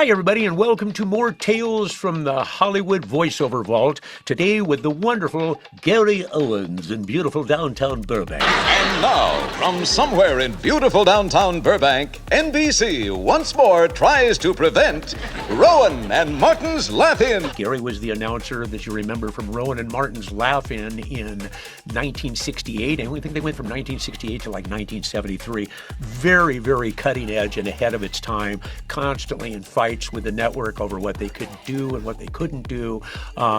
Hi, everybody, and welcome to more Tales from the Hollywood Voiceover Vault. Today with the wonderful Gary Owens in beautiful downtown Burbank. And now, from somewhere in beautiful downtown Burbank, NBC once more tries to prevent Rowan and Martin's Laugh-In. Gary was the announcer that you remember from Rowan and Martin's Laugh-In in 1968. And I think they went from 1968 to like 1973. Very, very cutting edge and ahead of its time, constantly in fights with the network over what they could do and what they couldn't do.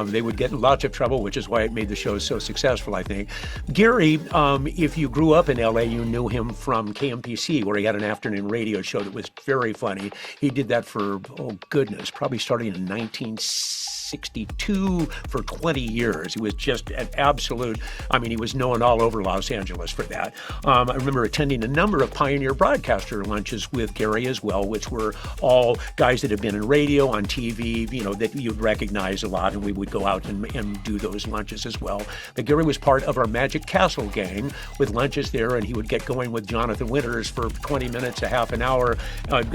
They would get in lots of trouble, which is why it made the show so successful, I think. Gary, if you grew up in LA, you knew him from KMPC, where he had an afternoon radio show that was very funny. He did that for, oh goodness, probably starting in 1962 for 20 years. He was just an absolute, he was known all over Los Angeles for that. I remember attending a number of Pioneer Broadcaster lunches with Gary as well, which were all guys that have been in radio, on TV, that you'd recognize a lot, and we would go out and do those lunches as well. But Gary was part of our Magic Castle gang with lunches there, and he would get going with Jonathan Winters for 20 minutes, a half an hour,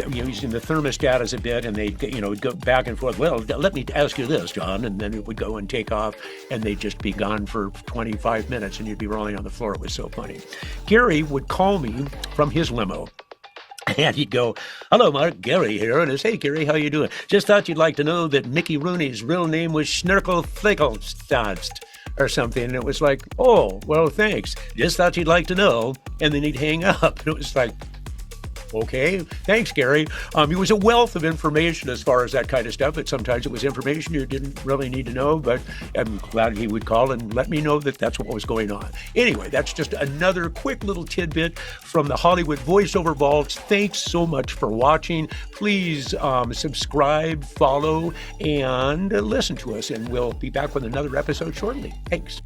using the thermostat as a bit, and they'd go back and forth. Well, let me ask you this, John, and then it would go and take off, and they'd just be gone for 25 minutes, and you'd be rolling on the floor. It was so funny. Gary would call me from his limo. And he'd go, "Hello, Mark, Gary here." And I'd say, "Hey, Gary, how you doing? Just thought you'd like to know that Mickey Rooney's real name was Schnurkel Flickelstanst," or something. And it was like, "Oh, well, thanks. Just thought you'd like to know." And then he'd hang up. And it was like, okay, thanks, Gary. He was a wealth of information as far as that kind of stuff, but sometimes it was information you didn't really need to know, but I'm glad he would call and let me know that that's what was going on. Anyway, that's just another quick little tidbit from the Hollywood Voiceover Vaults. Thanks so much for watching. Please subscribe, follow, and listen to us, and we'll be back with another episode shortly. Thanks.